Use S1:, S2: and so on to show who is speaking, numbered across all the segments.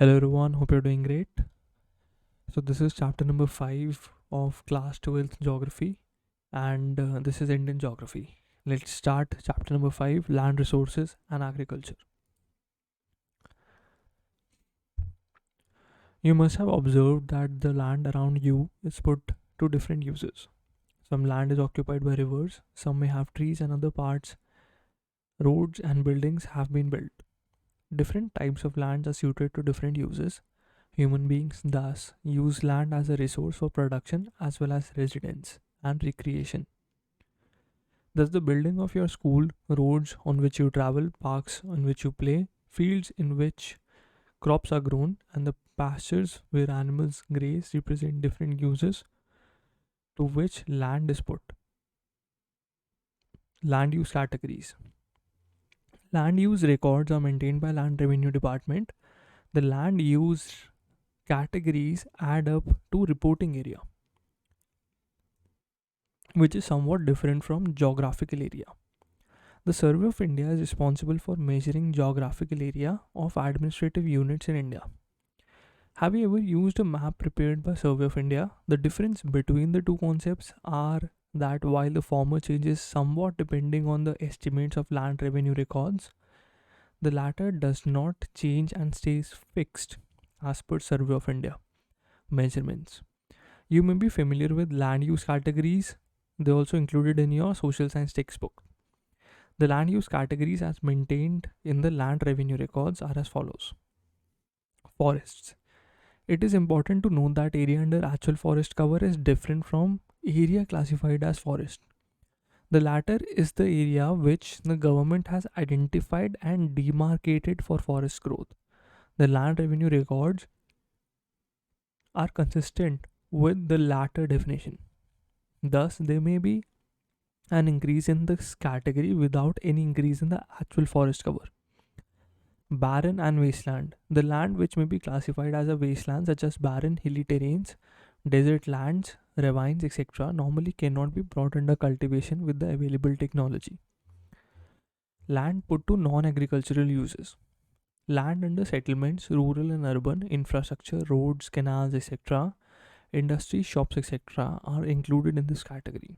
S1: Hello everyone, hope you're doing great. So this is chapter number 5 of class 12th geography and this is Indian geography. Let's start chapter number 5, land resources and agriculture. You must have observed that the land around you is put to different uses. Some land is occupied by rivers, some may have trees and other parts, roads and buildings have been built. Different types of lands are suited to different uses. Human beings thus use land as a resource for production as well as residence and recreation. Thus, the building of your school, roads on which you travel, parks on which you play, fields in which crops are grown, and the pastures where animals graze represent different uses to which land is put. Land use categories. Land use records are maintained by Land Revenue Department. The land use categories add up to reporting area, which is somewhat different from geographical area. The Survey of India is responsible for measuring geographical area of administrative units in India. Have you ever used a map prepared by Survey of India? The difference between the two concepts are that while the former changes somewhat depending on the estimates of land revenue records, the latter does not change and stays fixed as per Survey of India measurements. You may be familiar with land use categories. They also included in your social science textbook. The land use categories as maintained in the land revenue records are as follows. Forests. It is important to note that area under actual forest cover is different from area classified as forest. The latter is the area which the government has identified and demarcated for forest growth. The land revenue records are consistent with the latter definition. Thus, there may be an increase in this category without any increase in the actual forest cover. Barren and wasteland. The land which may be classified as a wasteland, such as barren hilly terrains, desert lands, ravines, etc., normally cannot be brought under cultivation with the available technology. Land put to non agricultural uses. Land under settlements, rural and urban, infrastructure, roads, canals, etc., industries, shops, etc., are included in this category.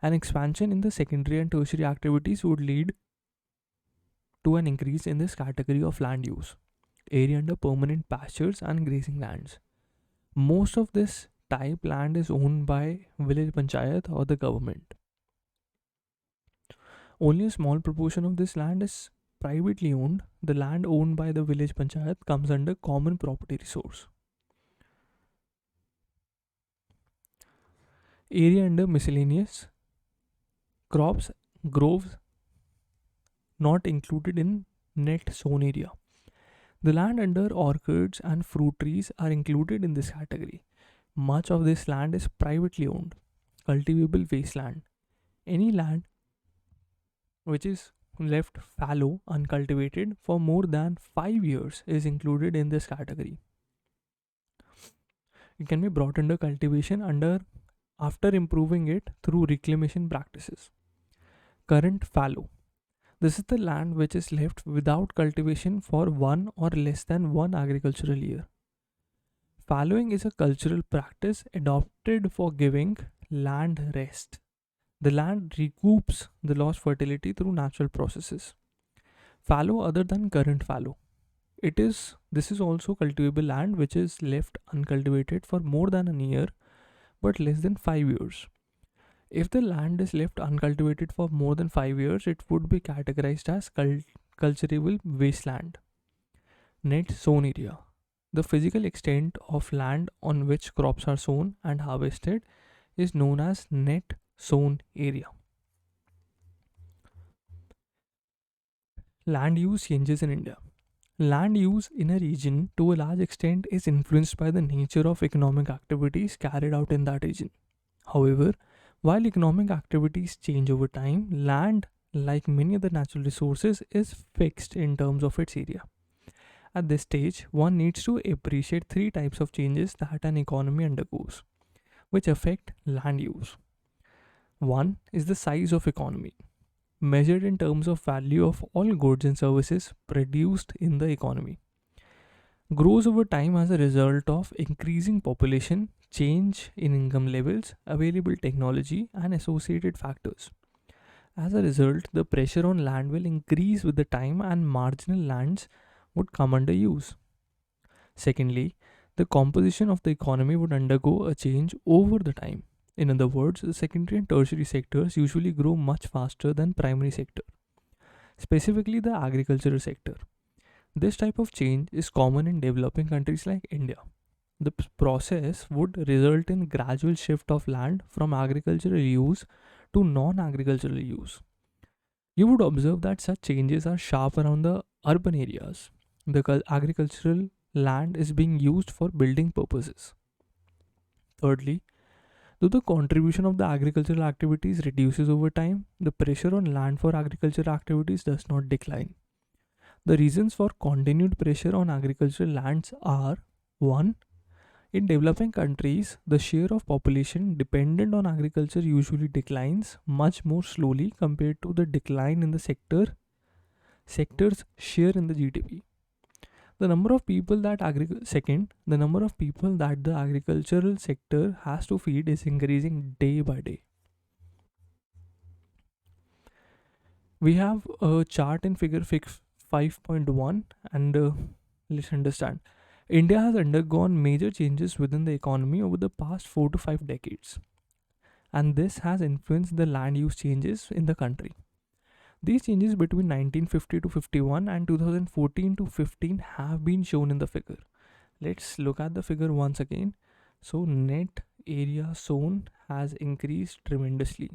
S1: An expansion in the secondary and tertiary activities would lead to an increase in this category of land use. Area under permanent pastures and grazing lands. Most of this type land is owned by village panchayat or the government. Only a small proportion of this land is privately owned. The land owned by the village panchayat comes under common property resource. Area under miscellaneous crops, groves not included in net sown area. The land under orchards and fruit trees are included in this category. Much of this land is privately owned. Cultivable wasteland. Any land which is left fallow, uncultivated for more than 5 years is included in this category. It can be brought under cultivation after improving it through reclamation practices. Current fallow. This is the land which is left without cultivation for one or less than one agricultural year. Fallowing is a cultural practice adopted for giving land rest. The land recoups the lost fertility through natural processes. Fallow other than current fallow. This is also cultivable land which is left uncultivated for more than a year but less than 5 years. If the land is left uncultivated for more than 5 years, it would be categorized as cultivable wasteland. Net sown area. The physical extent of land on which crops are sown and harvested is known as net sown area. Land use changes in India. Land use in a region to a large extent is influenced by the nature of economic activities carried out in that region. However, while economic activities change over time, land, like many other natural resources, is fixed in terms of its area. At this stage, one needs to appreciate three types of changes that an economy undergoes, which affect land use. One is the size of economy, measured in terms of value of all goods and services produced in the economy. grows over time as a result of increasing population, change in income levels, available technology, and associated factors. As a result, the pressure on land will increase with the time and marginal lands would come under use. Secondly, the composition of the economy would undergo a change over the time. In other words, the secondary and tertiary sectors usually grow much faster than primary sector, specifically the agricultural sector. This type of change is common in developing countries like India. The process would result in gradual shift of land from agricultural use to non-agricultural use. You would observe that such changes are sharp around the urban areas. The agricultural land is being used for building purposes. Thirdly, though the contribution of the agricultural activities reduces over time, the pressure on land for agricultural activities does not decline. The reasons for continued pressure on agricultural lands are: 1. In developing countries, the share of population dependent on agriculture usually declines much more slowly compared to the decline in the sector's share in the GDP. Second, the number of people that the agricultural sector has to feed is increasing day by day. We have a chart in figure 5.1, and let's understand. India has undergone major changes within the economy over the past 4 to 5 decades, and this has influenced the land use changes in the country. These changes between 1950 to 51 and 2014 to 15 have been shown in the figure. Let's look at the figure once again. So, net area sown has increased tremendously.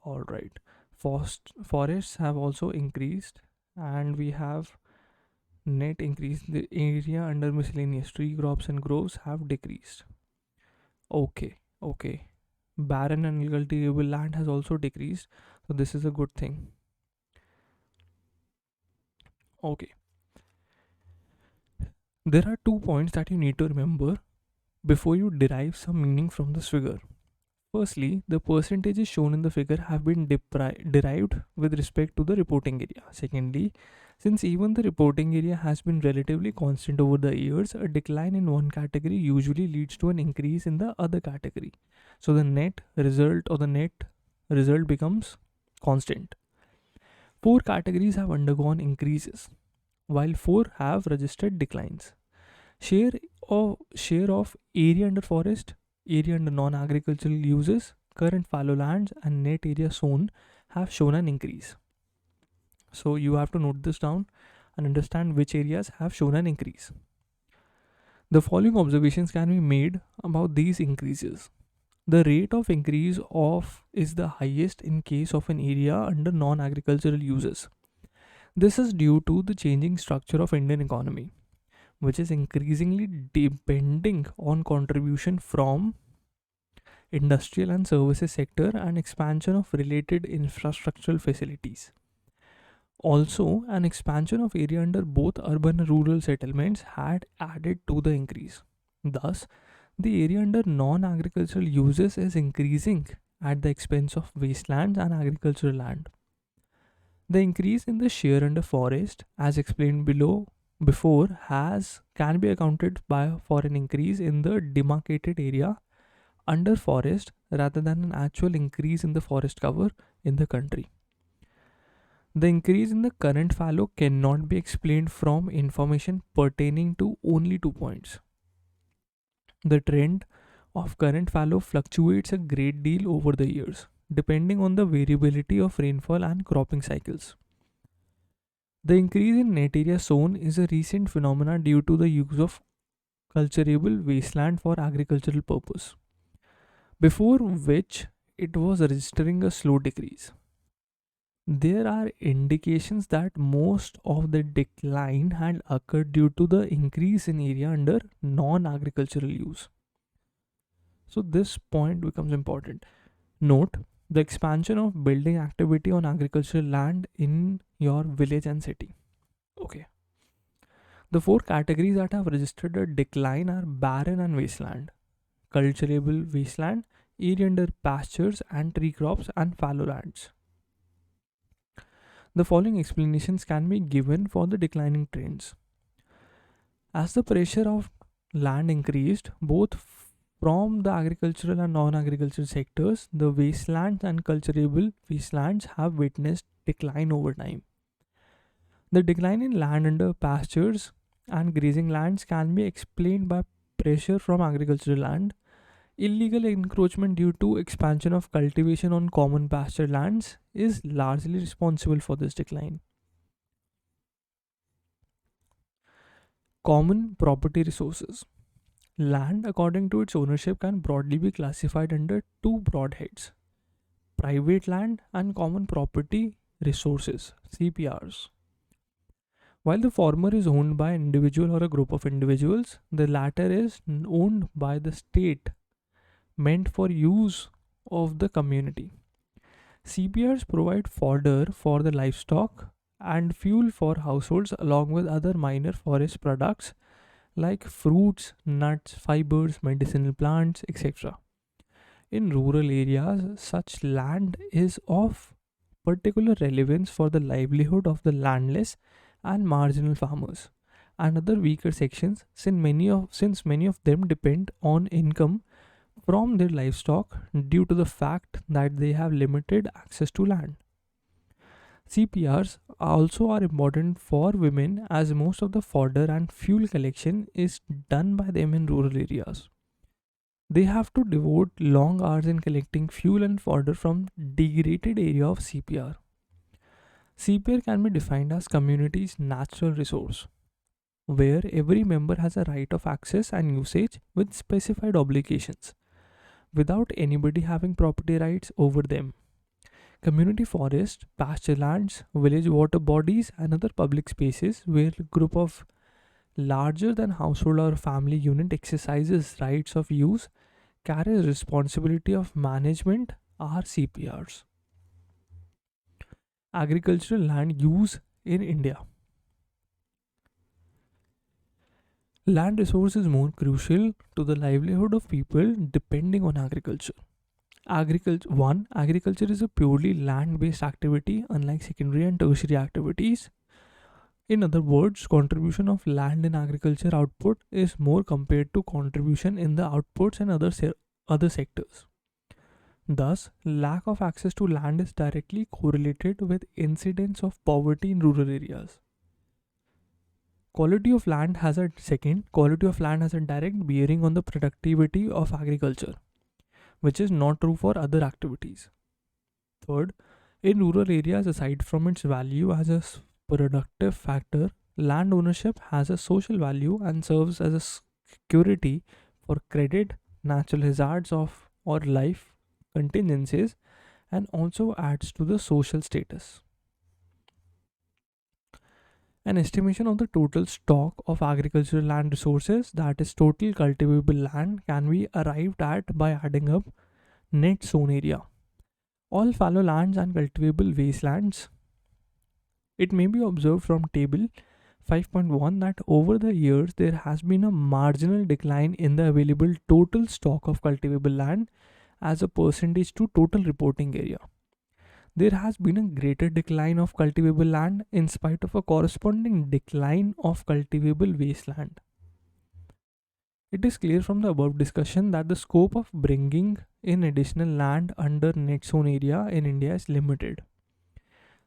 S1: Alright, forests have also increased, and we have net increase. The area under miscellaneous tree crops and groves have decreased. Okay. Barren and cultivable land has also decreased, so this is a good thing. Okay, there are 2 points that you need to remember before you derive some meaning from this figure. Firstly, the percentages shown in the figure have been derived with respect to the reporting area. Secondly, since even the reporting area has been relatively constant over the years, a decline in one category usually leads to an increase in the other category. So the net result becomes constant. 4 categories have undergone increases, while 4 have registered declines. Share of area under forest, area under non-agricultural uses, current fallow lands, and net area sown have shown an increase. So you have to note this down and understand which areas have shown an increase. The following observations can be made about these increases. The rate of increase is the highest in case of an area under non-agricultural uses. This is due to the changing structure of Indian economy, which is increasingly depending on contribution from industrial and services sector and expansion of related infrastructural facilities. Also, an expansion of area under both urban and rural settlements had added to the increase. Thus, the area under non-agricultural uses is increasing at the expense of wastelands and agricultural land. The increase in the share under forest, as explained before, can be accounted for an increase in the demarcated area under forest rather than an actual increase in the forest cover in the country. The increase in the current fallow cannot be explained from information pertaining to only 2 points. The trend of current fallow fluctuates a great deal over the years, depending on the variability of rainfall and cropping cycles. The increase in net area sown is a recent phenomenon due to the use of cultivable wasteland for agricultural purpose, before which it was registering a slow decrease. There are indications that most of the decline had occurred due to the increase in area under non-agricultural use. So this point becomes important. Note the expansion of building activity on agricultural land in your village and city. Okay. The 4 categories that have registered a decline are barren and wasteland, cultivable wasteland, area under pastures and tree crops, and fallow lands. The following explanations can be given for the declining trends. As the pressure of land increased, both from the agricultural and non-agricultural sectors, the wastelands and cultivable wastelands have witnessed decline over time. The decline in land under pastures and grazing lands can be explained by pressure from agricultural land, illegal encroachment due to expansion of cultivation on common pasture lands is largely responsible for this decline. Common property resources. Land, according to its ownership, can broadly be classified under two broad heads: private land and common property resources, CPRs. While the former is owned by an individual or a group of individuals, the latter is owned by the state, meant for use of the community. CPRs provide fodder for the livestock and fuel for households, along with other minor forest products like fruits, nuts, fibers, medicinal plants, etc. In rural areas, such land is of particular relevance for the livelihood of the landless and marginal farmers and other weaker sections, since many of them depend on income from their livestock due to the fact that they have limited access to land. CPRs also are important for women, as most of the fodder and fuel collection is done by them in rural areas. They have to devote long hours in collecting fuel and fodder from degraded area of CPR. CPR can be defined as community's natural resource, where every member has a right of access and usage with specified obligations, without anybody having property rights over them. Community forests, pasture lands, village water bodies, and other public spaces where a group of larger than household or family unit exercises rights of use carries responsibility of management are CPRs. Agricultural land use in India. Land resource is more crucial to the livelihood of people depending on agriculture. Agriculture is a purely land-based activity, unlike secondary and tertiary activities. In other words, contribution of land in agriculture output is more compared to contribution in the outputs and other sectors. Thus, lack of access to land is directly correlated with incidence of poverty in rural areas. Quality of land has a direct bearing on the productivity of agriculture, which is not true for other activities. Third, in rural areas, aside from its value as a productive factor, land ownership has a social value and serves as a security for credit, natural hazards of or life contingencies, and also adds to the social status. An estimation of the total stock of agricultural land resources, that is total cultivable land, can be arrived at by adding up net sown area, all fallow lands and cultivable wastelands. It may be observed from table 5.1 that over the years there has been a marginal decline in the available total stock of cultivable land as a percentage to total reporting area. There has been a greater decline of cultivable land in spite of a corresponding decline of cultivable wasteland. It is clear from the above discussion that the scope of bringing in additional land under net zone area in India is limited.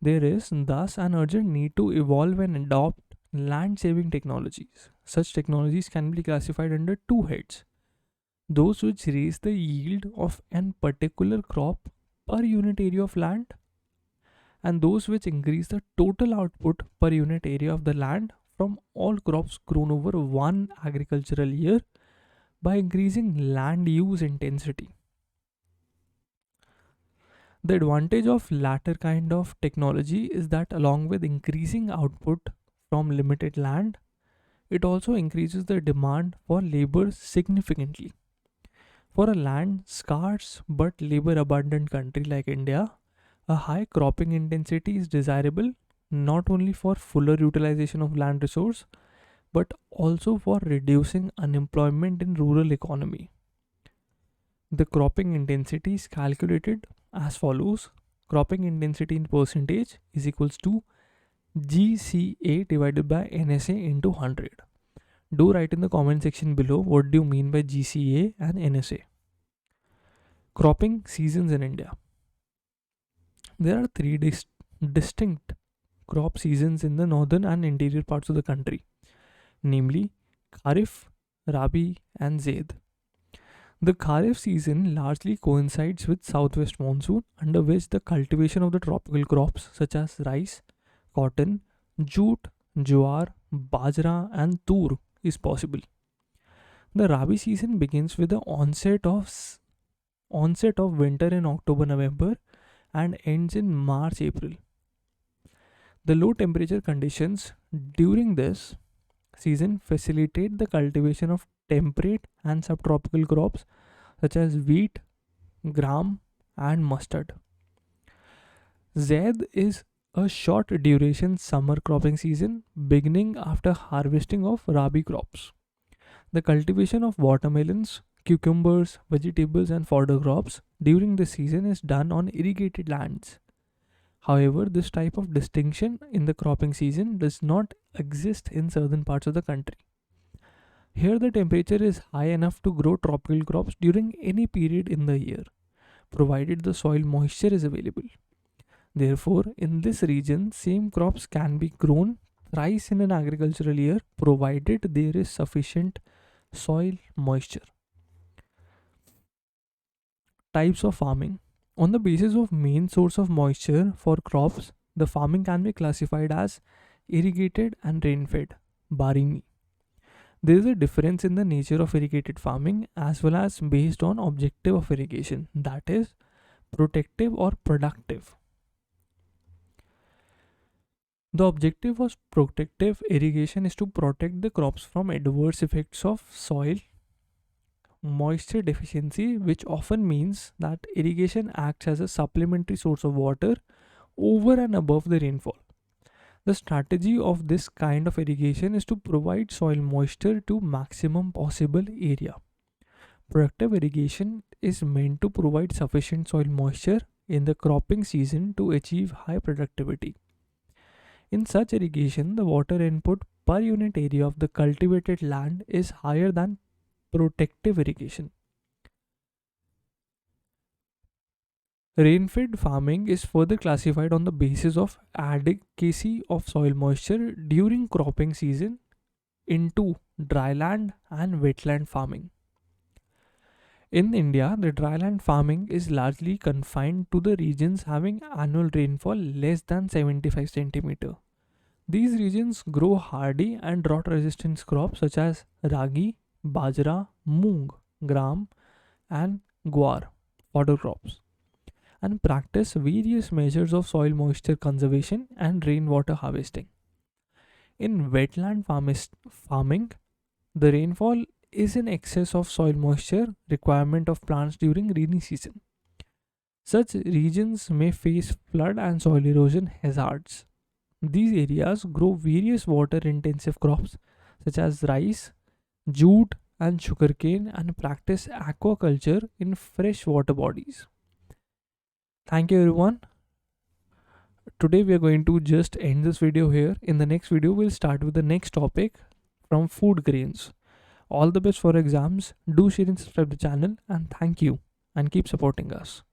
S1: There is thus an urgent need to evolve and adopt land saving technologies. Such technologies can be classified under two heads: those which raise the yield of an particular crop per unit area of land, and those which increase the total output per unit area of the land from all crops grown over one agricultural year by increasing land use intensity. The advantage of latter kind of technology is that along with increasing output from limited land, it also increases the demand for labor significantly. For a land scarce but labor abundant country like India, a high cropping intensity is desirable not only for fuller utilization of land resource but also for reducing unemployment in rural economy. The cropping intensity is calculated as follows: cropping intensity in percentage is equals to GCA divided by NSA into 100. Do write in the comment section below what do you mean by GCA and NSA. Cropping seasons in India. There are three distinct crop seasons in the northern and interior parts of the country, namely Kharif, Rabi, and Zaid. The Kharif season largely coincides with southwest monsoon, under which the cultivation of the tropical crops such as rice, cotton, jute, jowar, bajra, and tur is possible. The Rabi season begins with the onset of winter in October November and ends in March April. The low temperature conditions during this season facilitate the cultivation of temperate and subtropical crops such as wheat, gram, and mustard. Zaid is a short duration summer cropping season beginning after harvesting of Rabi crops. The cultivation of watermelons, cucumbers, vegetables, and fodder crops during this season is done on irrigated lands. However, this type of distinction in the cropping season does not exist in southern parts of the country. Here, the temperature is high enough to grow tropical crops during any period in the year, provided the soil moisture is available. Therefore, in this region, same crops can be grown thrice in an agricultural year, provided there is sufficient soil moisture. Types of farming. On the basis of main source of moisture for crops, the farming can be classified as irrigated and rainfed, Barini. There is a difference in the nature of irrigated farming as well as based on objective of irrigation, that is, protective or productive. The objective of protective irrigation is to protect the crops from adverse effects of soil moisture deficiency, which often means that irrigation acts as a supplementary source of water over and above the rainfall. The strategy of this kind of irrigation is to provide soil moisture to maximum possible area. Productive irrigation is meant to provide sufficient soil moisture in the cropping season to achieve high productivity. In such irrigation, the water input per unit area of the cultivated land is higher than protective irrigation. Rainfed farming is further classified on the basis of adequacy of soil moisture during cropping season into dryland and wetland farming. In India, the dryland farming is largely confined to the regions having annual rainfall less than 75 cm. These regions grow hardy and drought resistant crops such as ragi, bajra, moong, gram, and guar, fodder crops, and practice various measures of soil moisture conservation and rainwater harvesting. In wetland farming, the rainfall is in excess of soil moisture requirement of plants during rainy season. Such regions may face flood and soil erosion hazards. These areas grow various water intensive crops such as rice, jute, and sugarcane and practice aquaculture in fresh water bodies. Thank you everyone. Today we are going to just end this video here. In the next video, we'll start with the next topic from food grains. All the best for exams. Do share and subscribe the channel, and thank you and keep supporting us.